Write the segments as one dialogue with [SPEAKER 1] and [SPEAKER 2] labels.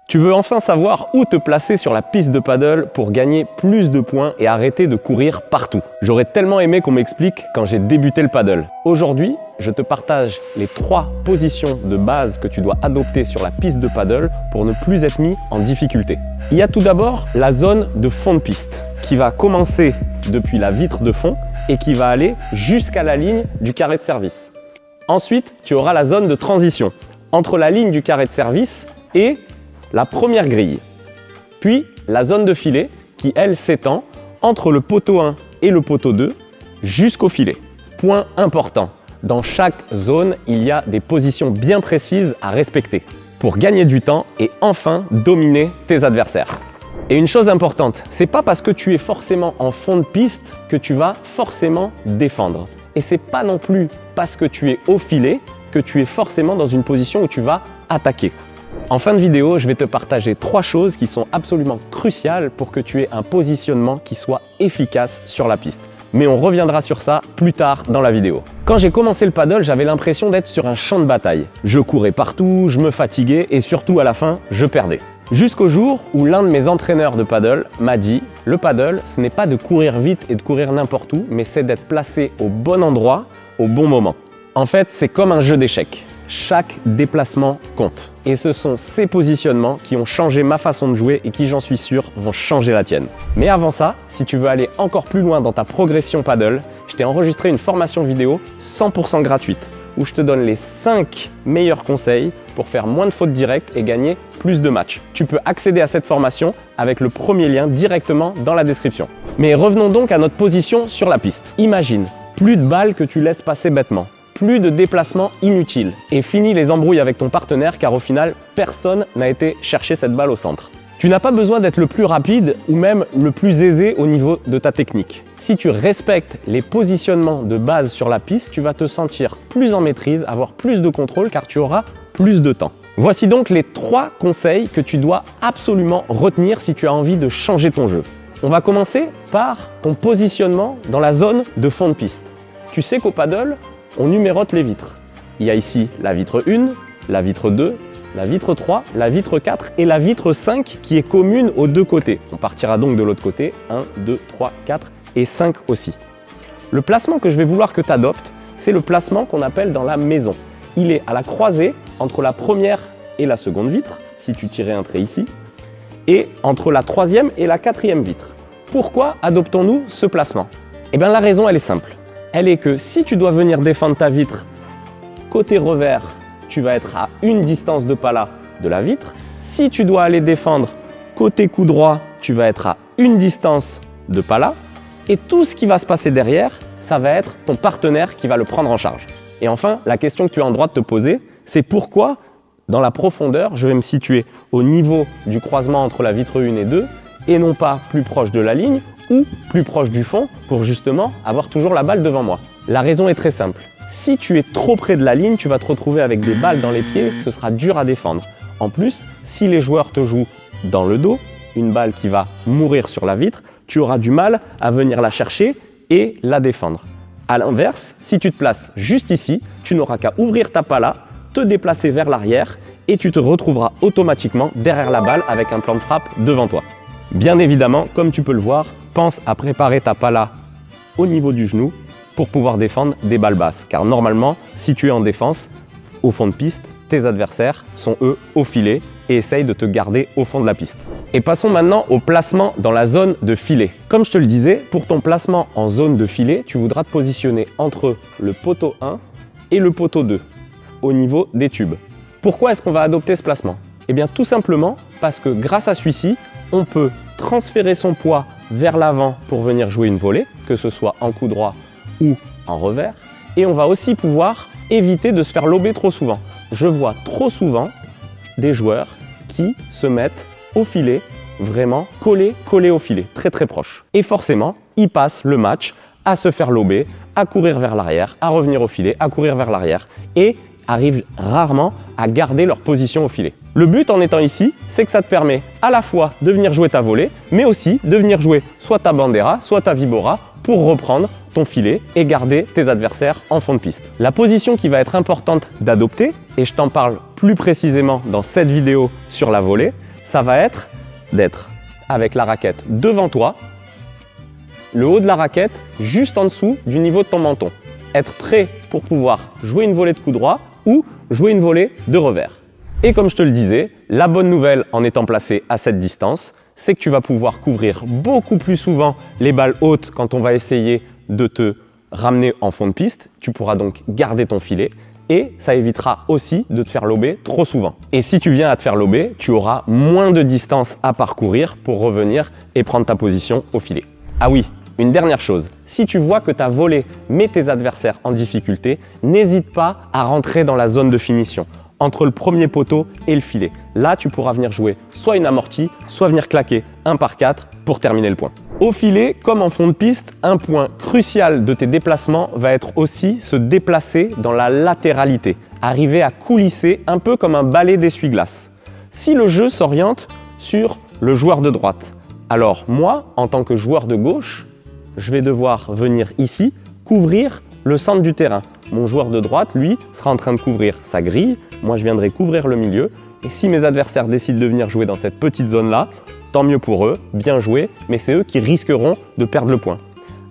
[SPEAKER 1] Tu veux enfin savoir où te placer sur la piste de paddle pour gagner plus de points et arrêter de courir partout. J'aurais tellement aimé qu'on m'explique quand j'ai débuté le paddle. Aujourd'hui, je te partage les 3 positions de base que tu dois adopter sur la piste de paddle pour ne plus être mis en difficulté. Il y a tout d'abord la zone de fond de piste qui va commencer depuis la vitre de fond et qui va aller jusqu'à la ligne du carré de service. Ensuite, tu auras la zone de transition entre la ligne du carré de service et la première grille. Puis la zone de filet qui, elle, s'étend entre le poteau 1 et le poteau 2 jusqu'au filet. Point important, dans chaque zone, il y a des positions bien précises à respecter pour gagner du temps et enfin dominer tes adversaires. Et une chose importante, c'est pas parce que tu es forcément en fond de piste que tu vas forcément défendre. Et c'est pas non plus parce que tu es au filet que tu es forcément dans une position où tu vas attaquer. En fin de vidéo, je vais te partager 3 choses qui sont absolument cruciales pour que tu aies un positionnement qui soit efficace sur la piste. Mais on reviendra sur ça plus tard dans la vidéo. Quand j'ai commencé le paddle, j'avais l'impression d'être sur un champ de bataille. Je courais partout, je me fatiguais et surtout à la fin, je perdais. Jusqu'au jour où l'un de mes entraîneurs de paddle m'a dit « Le paddle, ce n'est pas de courir vite et de courir n'importe où, mais c'est d'être placé au bon endroit, au bon moment. » En fait, c'est comme un jeu d'échecs. Chaque déplacement compte. Et ce sont ces positionnements qui ont changé ma façon de jouer et qui, j'en suis sûr, vont changer la tienne. Mais avant ça, si tu veux aller encore plus loin dans ta progression paddle, je t'ai enregistré une formation vidéo 100% gratuite où je te donne les 5 meilleurs conseils pour faire moins de fautes directes et gagner plus de matchs. Tu peux accéder à cette formation avec le premier lien directement dans la description. Mais revenons donc à notre position sur la piste. Imagine, plus de balles que tu laisses passer bêtement. Plus de déplacements inutiles et fini les embrouilles avec ton partenaire car au final, personne n'a été chercher cette balle au centre. Tu n'as pas besoin d'être le plus rapide ou même le plus aisé au niveau de ta technique. Si tu respectes les positionnements de base sur la piste, tu vas te sentir plus en maîtrise, avoir plus de contrôle car tu auras plus de temps. Voici donc les 3 conseils que tu dois absolument retenir si tu as envie de changer ton jeu. On va commencer par ton positionnement dans la zone de fond de piste. Tu sais qu'au paddle, on numérote les vitres. Il y a ici la vitre 1, la vitre 2, la vitre 3, la vitre 4 et la vitre 5 qui est commune aux 2 côtés. On partira donc de l'autre côté, 1, 2, 3, 4 et 5 aussi. Le placement que je vais vouloir que tu adoptes, c'est le placement qu'on appelle dans la maison. Il est à la croisée entre la première et la seconde vitre, si tu tirais un trait ici, et entre la 3e et la 4e vitre. Pourquoi adoptons-nous ce placement? Eh bien la raison elle est simple. Elle est que si tu dois venir défendre ta vitre côté revers, tu vas être à une distance de pala de la vitre. Si tu dois aller défendre côté coup droit, tu vas être à une distance de pala. Et tout ce qui va se passer derrière, ça va être ton partenaire qui va le prendre en charge. Et enfin, la question que tu as en droit de te poser, c'est pourquoi dans la profondeur, je vais me situer au niveau du croisement entre la vitre 1 et 2 et non pas plus proche de la ligne ou plus proche du fond pour justement avoir toujours la balle devant moi. La raison est très simple. Si tu es trop près de la ligne, tu vas te retrouver avec des balles dans les pieds, ce sera dur à défendre. En plus, si les joueurs te jouent dans le dos, une balle qui va mourir sur la vitre, tu auras du mal à venir la chercher et la défendre. A l'inverse, si tu te places juste ici, tu n'auras qu'à ouvrir ta pala, te déplacer vers l'arrière et tu te retrouveras automatiquement derrière la balle avec un plan de frappe devant toi. Bien évidemment, comme tu peux le voir, pense à préparer ta pala au niveau du genou pour pouvoir défendre des balles basses. Car normalement, si tu es en défense, au fond de piste, tes adversaires sont eux au filet et essayent de te garder au fond de la piste. Et passons maintenant au placement dans la zone de filet. Comme je te le disais, pour ton placement en zone de filet, tu voudras te positionner entre le poteau 1 et le poteau 2, au niveau des tubes. Pourquoi est-ce qu'on va adopter ce placement? Eh bien tout simplement parce que grâce à celui-ci, on peut transférer son poids vers l'avant pour venir jouer une volée, que ce soit en coup droit ou en revers. Et on va aussi pouvoir éviter de se faire lober trop souvent. Je vois trop souvent des joueurs qui se mettent au filet, vraiment collés au filet, très très proche. Et forcément, ils passent le match à se faire lober, à courir vers l'arrière, à revenir au filet, à courir vers l'arrière et arrivent rarement à garder leur position au filet. Le but en étant ici, c'est que ça te permet à la fois de venir jouer ta volée, mais aussi de venir jouer soit ta bandera, soit ta vibora pour reprendre ton filet et garder tes adversaires en fond de piste. La position qui va être importante d'adopter, et je t'en parle plus précisément dans cette vidéo sur la volée, ça va être d'être avec la raquette devant toi, le haut de la raquette juste en dessous du niveau de ton menton. Être prêt pour pouvoir jouer une volée de coup droit ou jouer une volée de revers. Et comme je te le disais, la bonne nouvelle en étant placé à cette distance, c'est que tu vas pouvoir couvrir beaucoup plus souvent les balles hautes quand on va essayer de te ramener en fond de piste. Tu pourras donc garder ton filet et ça évitera aussi de te faire lober trop souvent. Et si tu viens à te faire lober, tu auras moins de distance à parcourir pour revenir et prendre ta position au filet. Ah oui, une dernière chose, si tu vois que ta volée met tes adversaires en difficulté, n'hésite pas à rentrer dans la zone de finition, entre le premier poteau et le filet. Là, tu pourras venir jouer soit une amortie, soit venir claquer 1 par 4 pour terminer le point. Au filet, comme en fond de piste, un point crucial de tes déplacements va être aussi se déplacer dans la latéralité, arriver à coulisser un peu comme un balai d'essuie-glace. Si le jeu s'oriente sur le joueur de droite, alors moi, en tant que joueur de gauche, je vais devoir venir ici couvrir le centre du terrain. Mon joueur de droite, lui, sera en train de couvrir sa grille. Moi, je viendrai couvrir le milieu. Et si mes adversaires décident de venir jouer dans cette petite zone-là, tant mieux pour eux, bien joué, mais c'est eux qui risqueront de perdre le point.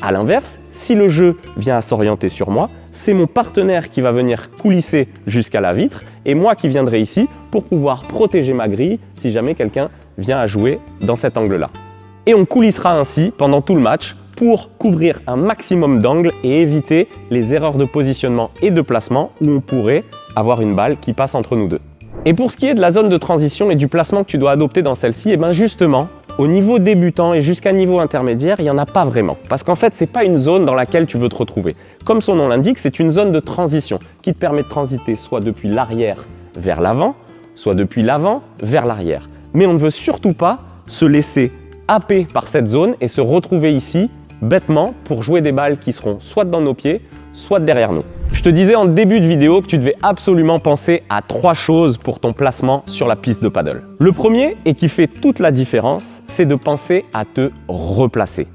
[SPEAKER 1] A l'inverse, si le jeu vient à s'orienter sur moi, c'est mon partenaire qui va venir coulisser jusqu'à la vitre et moi qui viendrai ici pour pouvoir protéger ma grille si jamais quelqu'un vient à jouer dans cet angle-là. Et on coulissera ainsi pendant tout le match pour couvrir un maximum d'angles et éviter les erreurs de positionnement et de placement où on pourrait avoir une balle qui passe entre nous deux. Et pour ce qui est de la zone de transition et du placement que tu dois adopter dans celle-ci, et bien justement, au niveau débutant et jusqu'à niveau intermédiaire, il n'y en a pas vraiment. Parce qu'en fait, ce n'est pas une zone dans laquelle tu veux te retrouver. Comme son nom l'indique, c'est une zone de transition qui te permet de transiter soit depuis l'arrière vers l'avant, soit depuis l'avant vers l'arrière. Mais on ne veut surtout pas se laisser happer par cette zone et se retrouver ici bêtement pour jouer des balles qui seront soit dans nos pieds, soit derrière nous. Je te disais en début de vidéo que tu devais absolument penser à 3 choses pour ton placement sur la piste de paddle. Le premier, et qui fait toute la différence, c'est de penser à te replacer.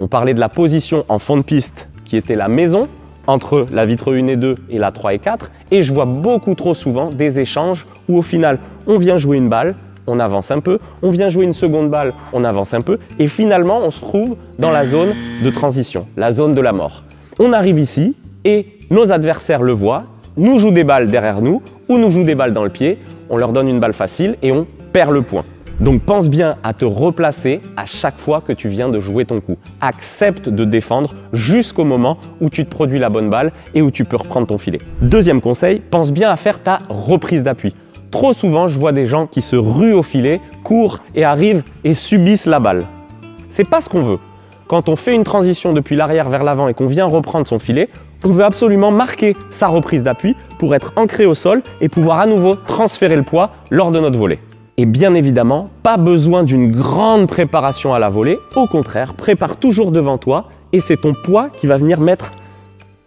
[SPEAKER 1] On parlait de la position en fond de piste qui était la maison, entre la vitre 1 et 2 et la 3 et 4, et je vois beaucoup trop souvent des échanges où au final, on vient jouer une balle, on avance un peu, on vient jouer une seconde balle, on avance un peu, et finalement, on se trouve dans la zone de transition, la zone de la mort. On arrive ici et nos adversaires le voient, nous jouent des balles derrière nous ou nous jouent des balles dans le pied, on leur donne une balle facile et on perd le point. Donc pense bien à te replacer à chaque fois que tu viens de jouer ton coup. Accepte de défendre jusqu'au moment où tu te produis la bonne balle et où tu peux reprendre ton filet. Deuxième conseil, pense bien à faire ta reprise d'appui. Trop souvent, je vois des gens qui se ruent au filet, courent et arrivent et subissent la balle. C'est pas ce qu'on veut. Quand on fait une transition depuis l'arrière vers l'avant et qu'on vient reprendre son filet, on veut absolument marquer sa reprise d'appui pour être ancré au sol et pouvoir à nouveau transférer le poids lors de notre volée. Et bien évidemment, pas besoin d'une grande préparation à la volée. Au contraire, prépare toujours devant toi et c'est ton poids qui va venir mettre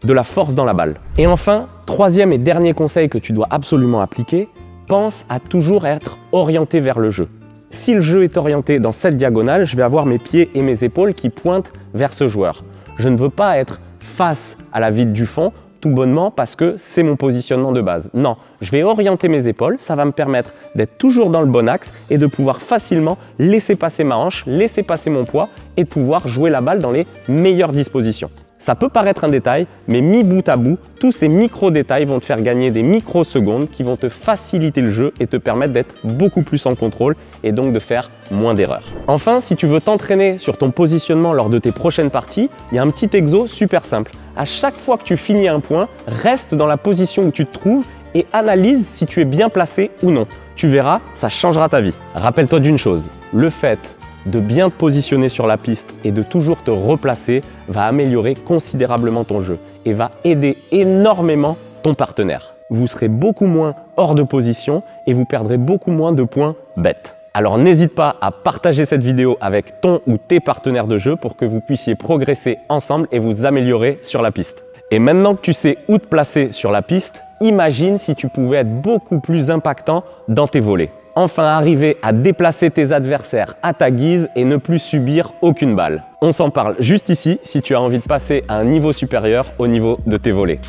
[SPEAKER 1] de la force dans la balle. Et enfin, troisième et dernier conseil que tu dois absolument appliquer, pense à toujours être orienté vers le jeu. Si le jeu est orienté dans cette diagonale, je vais avoir mes pieds et mes épaules qui pointent vers ce joueur. Je ne veux pas être face à la vitre du fond, tout bonnement parce que c'est mon positionnement de base. Non, je vais orienter mes épaules, ça va me permettre d'être toujours dans le bon axe et de pouvoir facilement laisser passer ma hanche, laisser passer mon poids et de pouvoir jouer la balle dans les meilleures dispositions. Ça peut paraître un détail, mais mis bout à bout, tous ces micro-détails vont te faire gagner des microsecondes qui vont te faciliter le jeu et te permettre d'être beaucoup plus en contrôle et donc de faire moins d'erreurs. Enfin, si tu veux t'entraîner sur ton positionnement lors de tes prochaines parties, il y a un petit exo super simple. À chaque fois que tu finis un point, reste dans la position où tu te trouves et analyse si tu es bien placé ou non. Tu verras, ça changera ta vie. Rappelle-toi d'une chose, le fait de bien te positionner sur la piste et de toujours te replacer va améliorer considérablement ton jeu et va aider énormément ton partenaire. Vous serez beaucoup moins hors de position et vous perdrez beaucoup moins de points bêtes. Alors n'hésite pas à partager cette vidéo avec ton ou tes partenaires de jeu pour que vous puissiez progresser ensemble et vous améliorer sur la piste. Et maintenant que tu sais où te placer sur la piste, imagine si tu pouvais être beaucoup plus impactant dans tes volées. Enfin arriver à déplacer tes adversaires à ta guise et ne plus subir aucune balle. On s'en parle juste ici si tu as envie de passer à un niveau supérieur au niveau de tes volées.